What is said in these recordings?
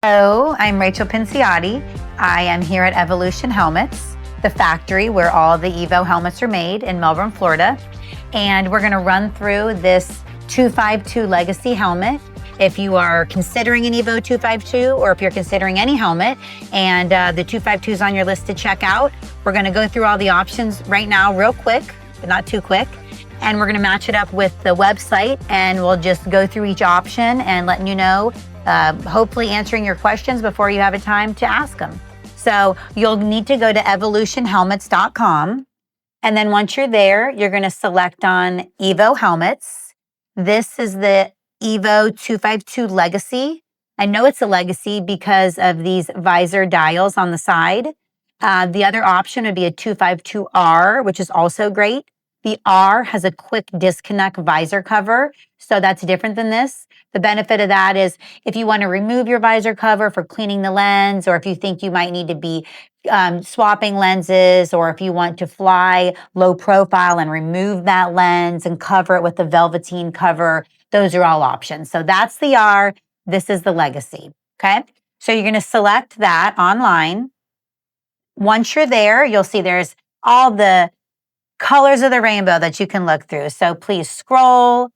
Hello, I'm Rachel Pinciotti. I am here at Evolution Helmets, the factory where all the Evo helmets are made in Melbourne, Florida. And we're going to run through this 252 Legacy helmet. If you are considering an Evo 252 or if you're considering any helmet and the 252 is on your list to check out, we're going to go through all the options right now real quick, but not too quick. And we're going to match it up with the website and we'll just go through each option and letting you know, hopefully answering your questions before you have a time to ask them. So you'll need to go to evolutionhelmets.com. And then once you're there, you're going to select on Evo helmets. This is the Evo 252 Legacy. I know it's a Legacy because of these visor dials on the side. The other option would be a 252R, which is also great. The R has a quick disconnect visor cover, so that's different than this. The benefit of that is if you want to remove your visor cover for cleaning the lens, or if you think you might need to be swapping lenses, or if you want to fly low profile and remove that lens and cover it with the velveteen cover, those are all options. So that's the R. This is the Legacy, okay? So you're going to select that online. Once you're there, you'll see there's all the colors of the rainbow that you can look through. So please scroll,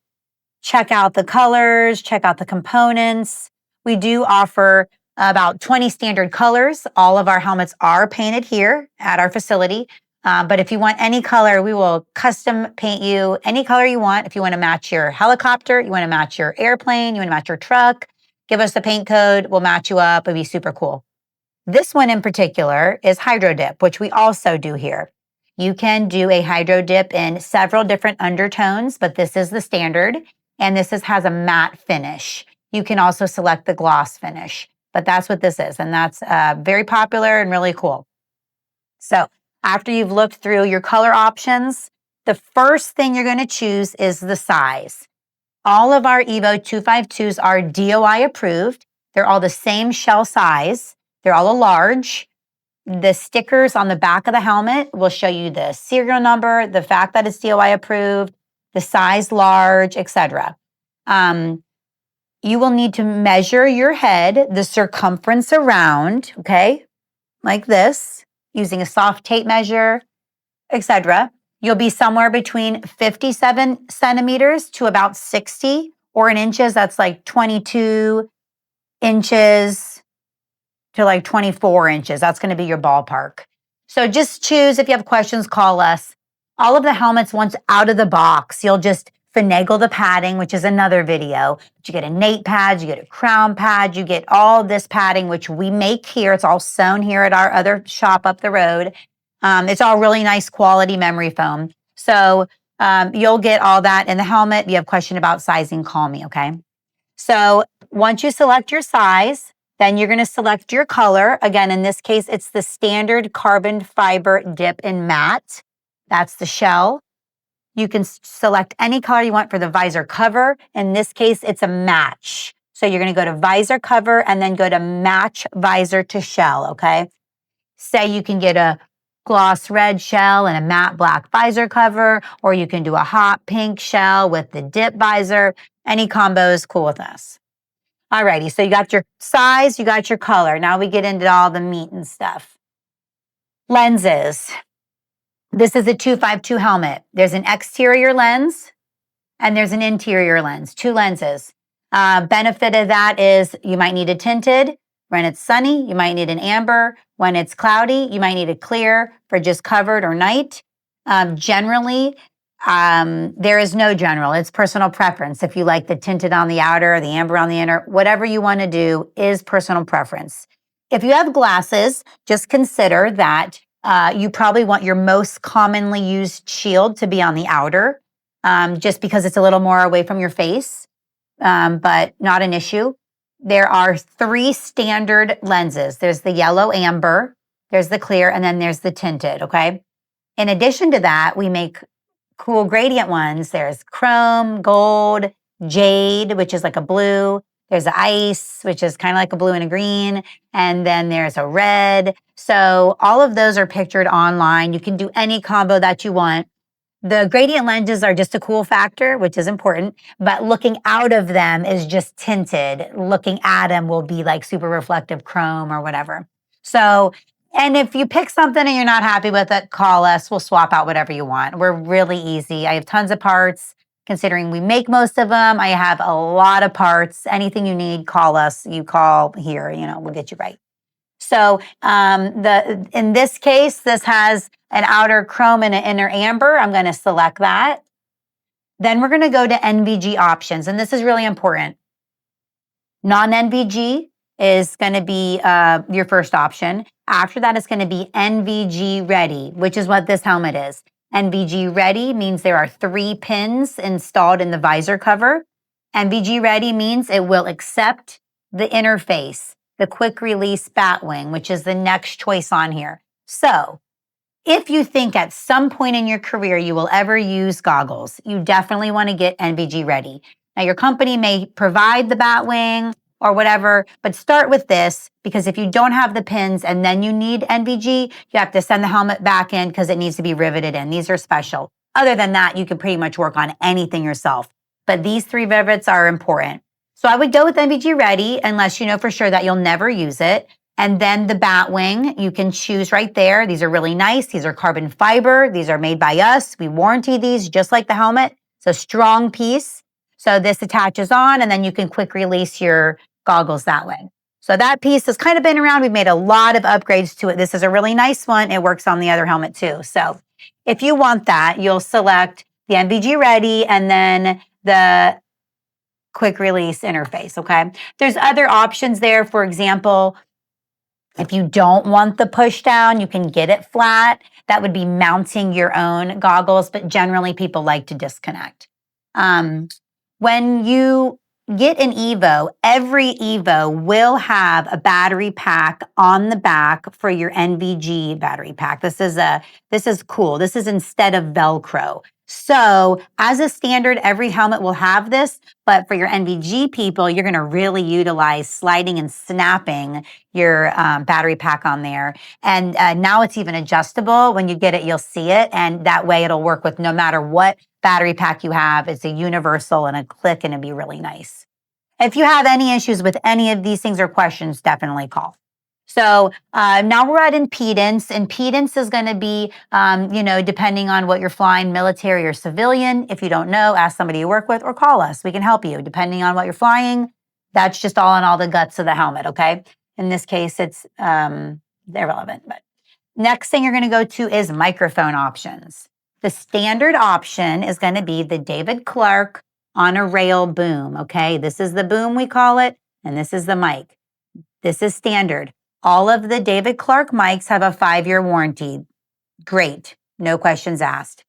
check out the colors, check out the components. We do offer about 20 standard colors. All of our helmets are painted here at our facility. But if you want any color, we will custom paint you any color you want. If you want to match your helicopter, you want to match your airplane, you want to match your truck, give us the paint code, we'll match you up. It'd be super cool. This one in particular is Hydro Dip, which we also do here. You can do a Hydro Dip in several different undertones, but this is the standard, and this has a matte finish. You can also select the gloss finish, but that's what this is, and that's very popular and really cool. So after you've looked through your color options, the first thing you're going to choose is the size. All of our Evo 252s are DOI approved. They're all the same shell size. They're all a large. The stickers on the back of the helmet will show you the serial number, the fact that it's DOI approved, the size large, etc. You will need to measure your head, the circumference around, okay, like this, using a soft tape measure, etc. You'll be somewhere between 57 centimeters to about 60, or in inches, that's like 22 inches to like 24 inches. That's going to be your ballpark. So just choose. If you have questions, call us. All of the helmets, once out of the box, you'll just finagle the padding, which is another video. But you get a nape pad, you get a crown pad, you get all this padding, which we make here. It's all sewn here at our other shop up the road. It's all really nice quality memory foam. So you'll get all that in the helmet. If you have a question about sizing, call me, okay? So once you select your size, then you're going to select your color. Again, in this case, it's the standard carbon fiber dip in matte. That's the shell. You can select any color you want for the visor cover. In this case, it's a match. So you're going to go to visor cover and then go to match visor to shell, okay? Say you can get a gloss red shell and a matte black visor cover, or you can do a hot pink shell with the dip visor. Any combo is cool with us. Alrighty, so you got your size, you got your color. Now we get into all the meat and stuff. Lenses. This is a 252 helmet. There's an exterior lens and there's an interior lens, 2 lenses. Benefit of that is you might need a tinted. When it's sunny, you might need an amber. When it's cloudy, you might need a clear for just covered or night. Generally, there is no general. It's personal preference. If you like the tinted on the outer, the amber on the inner, whatever you want to do is personal preference. If you have glasses, just consider that you probably want your most commonly used shield to be on the outer, just because it's a little more away from your face, but not an issue. There are 3 standard lenses. There's the yellow amber, there's the clear, and then there's the tinted, okay? In addition to that, we make cool gradient ones. There's chrome, gold, jade, which is like a blue. There's the ice, which is kind of like a blue and a green. And then there's a red. So all of those are pictured online. You can do any combo that you want. The gradient lenses are just a cool factor, which is important, but looking out of them is just tinted. Looking at them will be like super reflective chrome or whatever. So, and if you pick something and you're not happy with it, call us. We'll swap out whatever you want. We're really easy. I have tons of parts. Considering we make most of them, I have a lot of parts. Anything you need, call us. You call here, we'll get you right. So in this case, this has an outer chrome and an inner amber. I'm going to select that. Then we're going to go to NVG options, and this is really important. Non-NVG is going to be your first option. After that, it's going to be NVG ready, which is what this helmet is. NVG ready means there are 3 pins installed in the visor cover. NVG ready means it will accept the interface, the quick release bat wing, which is the next choice on here. So if you think at some point in your career you will ever use goggles, you definitely want to get NVG ready. Now your company may provide the bat wing or whatever, but start with this, because if you don't have the pins and then you need NVG, you have to send the helmet back in because it needs to be riveted in. These are special. Other than that, you can pretty much work on anything yourself. But these 3 rivets are important. So I would go with NVG ready unless you know for sure that you'll never use it. And then the bat wing, you can choose right there. These are really nice. These are carbon fiber. These are made by us. We warranty these just like the helmet. It's a strong piece. So this attaches on, and then you can quick release your goggles that way. So that piece has kind of been around. We've made a lot of upgrades to it. This is a really nice one. It works on the other helmet too. So if you want that, you'll select the NVG ready and then the quick release interface, okay? There's other options there. For example, if you don't want the push down, you can get it flat. That would be mounting your own goggles, but generally people like to disconnect. When you get an Evo, every Evo will have a battery pack on the back for your NVG battery pack. This is cool. This is instead of Velcro. So as a standard, every helmet will have this, but for your NVG people, you're going to really utilize sliding and snapping your battery pack on there. And now it's even adjustable. When you get it, you'll see it. And that way it'll work with no matter what battery pack you have. It's a universal and a click, and it'd be really nice. If you have any issues with any of these things or questions, definitely call. So now we're at impedance. Impedance is going to be, depending on what you're flying, military or civilian. If you don't know, ask somebody you work with or call us. We can help you. Depending on what you're flying, that's just all in all the guts of the helmet, okay? In this case, it's irrelevant. But next thing you're going to go to is microphone options. The standard option is going to be the David Clark on a rail boom, okay? This is the boom, we call it, and this is the mic. This is standard. All of the David Clark mics have a 5-year warranty. Great, no questions asked.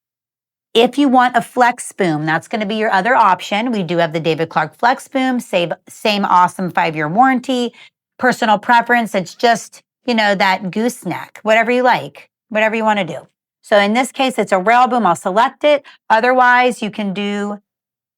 If you want a flex boom, that's going to be your other option. We do have the David Clark flex boom, same awesome 5-year warranty. Personal preference, it's just, that gooseneck, whatever you like, whatever you want to do. So in this case, it's a rail boom. I'll select it. Otherwise, you can do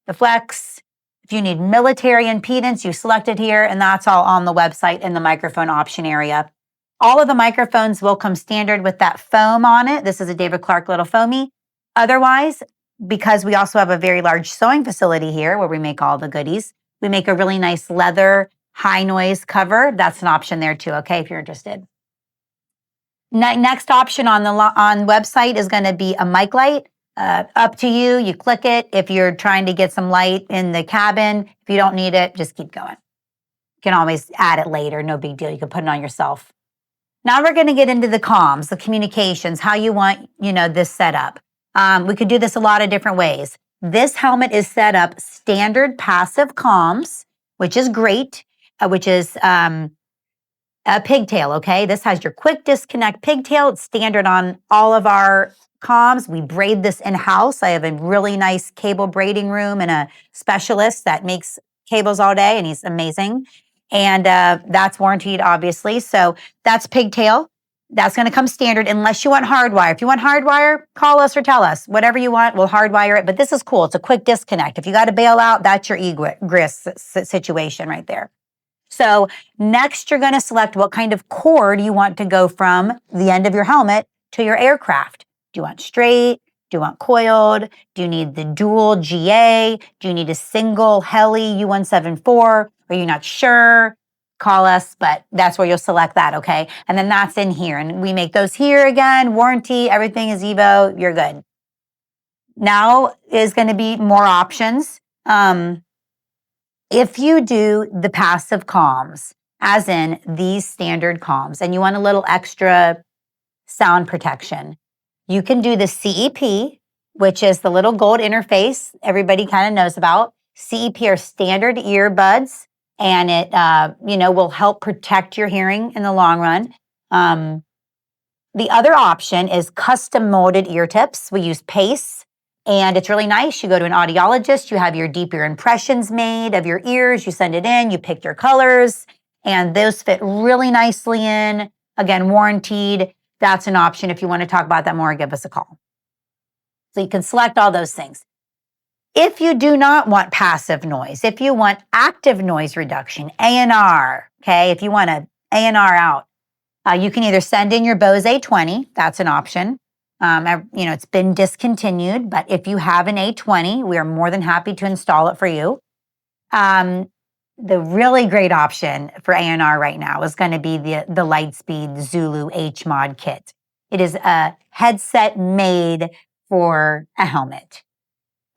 the flex. If you need military impedance, you select it here, and that's all on the website in the microphone option area. All of the microphones will come standard with that foam on it. This is a David Clark Little Foamy. Otherwise, because we also have a very large sewing facility here where we make all the goodies, we make a really nice leather high noise cover. That's an option there too, okay, if you're interested. Next option on website is going to be a mic light. Up to you. You click it. If you're trying to get some light in the cabin, if you don't need it, just keep going. You can always add it later. No big deal. You can put it on yourself. Now we're going to get into the comms, the communications, how you want, this set up. We could do this a lot of different ways. This helmet is set up standard passive comms, which is great, which is a pigtail, okay? This has your quick disconnect pigtail. It's standard on all of our comms. We braid this in-house. I have a really nice cable braiding room and a specialist that makes cables all day, and he's amazing. And that's warranted, obviously. So that's pigtail. That's going to come standard unless you want hardwire. If you want hardwire, call us or tell us. Whatever you want, we'll hardwire it. But this is cool. It's a quick disconnect. If you got to bail out, that's your egress situation right there. So next, you're going to select what kind of cord you want to go from the end of your helmet to your aircraft. Do you want straight? Do Do you want coiled? Do you need the dual GA? Do you need a single heli U174? Are you not sure? Call us, but that's where you'll select that, okay? And then that's in here. And we make those here again, warranty, everything is Evo, you're good. Now is going to be more options. If you do the passive comms, as in these standard comms, and you want a little extra sound protection, you can do the CEP, which is the little gold interface everybody kind of knows about. CEP are standard earbuds, and it will help protect your hearing in the long run. The other option is custom molded ear tips. We use Pace, and it's really nice. You go to an audiologist, you have your deep ear impressions made of your ears, you send it in, you pick your colors, and those fit really nicely in. Again, warranted. That's an option. If you want to talk about that more, give us a call. So you can select all those things. If you do not want passive noise, if you want active noise reduction, A&R, okay, if you want to A&R out, you can either send in your Bose A20, that's an option. It's been discontinued, but if you have an A20, we are more than happy to install it for you. The really great option for A&R right now is going to be the Lightspeed Zulu H-Mod kit. It is a headset made for a helmet.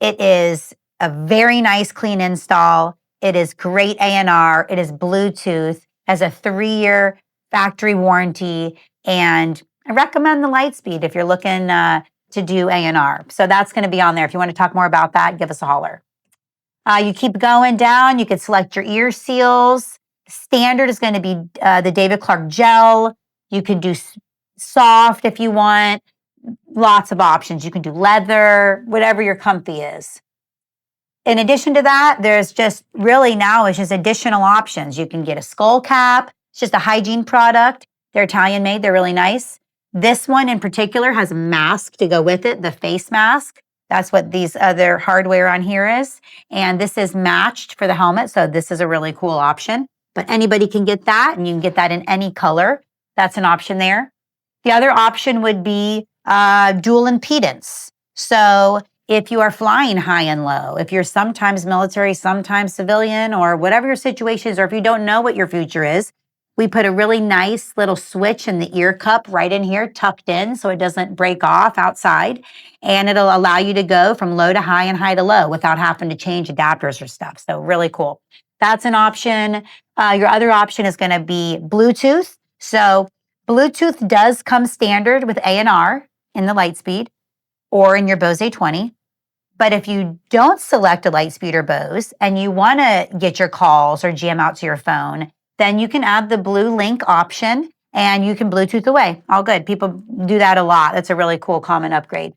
It is a very nice, clean install. It is great A&R. It is Bluetooth, has a 3-year factory warranty, and I recommend the Lightspeed if you're looking to do A&R. So that's going to be on there. If you want to talk more about that, give us a holler. You keep going down. You can select your ear seals. Standard is going to be the David Clark gel. You can do soft if you want. Lots of options. You can do leather, whatever your comfy is. In addition to that, there's just really now it's just additional options. You can get a skull cap. It's just a hygiene product. They're Italian made. They're really nice. This one in particular has a mask to go with it, the face mask. That's what these other hardware on here is. And this is matched for the helmet. So this is a really cool option. But anybody can get that, and you can get that in any color. That's an option there. The other option would be dual impedance. So if you are flying high and low, if you're sometimes military, sometimes civilian, or whatever your situation is, or if you don't know what your future is, we put a really nice little switch in the ear cup right in here, tucked in so it doesn't break off outside. And it'll allow you to go from low to high and high to low without having to change adapters or stuff. So really cool. That's an option. Your other option is going to be Bluetooth. So Bluetooth does come standard with A&R in the Lightspeed or in your Bose A20. But if you don't select a Lightspeed or Bose and you want to get your calls or jam out to your phone, then you can add the Blue Link option and you can Bluetooth away. All good. People do that a lot. That's a really cool common upgrade.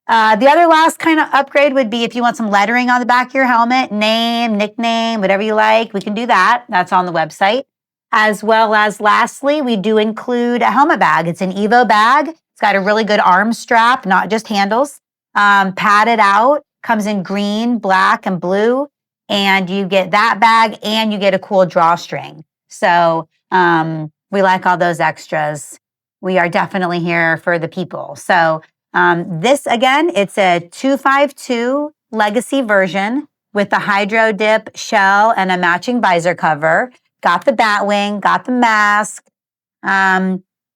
The other last kind of upgrade would be if you want some lettering on the back of your helmet, name, nickname, whatever you like, we can do that. That's on the website. As well as lastly, we do include a helmet bag. It's an Evo bag. It's got a really good arm strap, not just handles. Padded out, comes in green, black, and blue. And you get that bag and you get a cool drawstring. So we like all those extras. We are definitely here for the people. So this, again, it's a 252 Legacy version with the Hydro Dip shell and a matching visor cover. Got the bat wing, got the mask.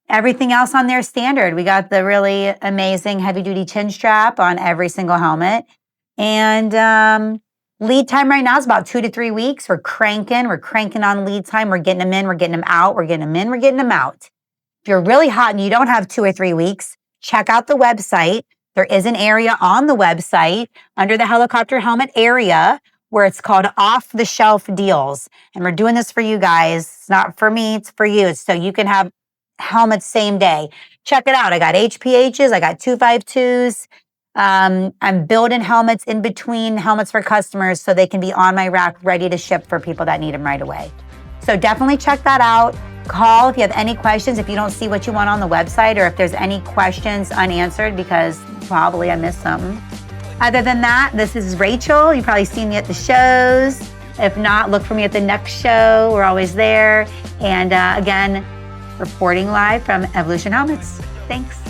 Everything else on there standard. We got the really amazing heavy-duty chin strap on every single helmet. And lead time right now is about 2 to 3 weeks. We're cranking on lead time. We're getting them in, we're getting them out, we're getting them in, we're getting them out. If you're really hot and you don't have 2 or 3 weeks, check out the website. There is an area on the website under the helicopter helmet area where it's called Off the Shelf Deals. And we're doing this for you guys. It's not for me, it's for you. It's so you can have helmets same day. Check it out. I got HPHs, I got 252s. I'm building helmets in between helmets for customers so they can be on my rack ready to ship for people that need them right away. So definitely check that out. Call if you have any questions, if you don't see what you want on the website, or if there's any questions unanswered because probably I missed something. Other than that, this is Rachel. You've probably seen me at the shows. If not, look for me at the next show. We're always there. And again, reporting live from Evolution Helmets. Thanks.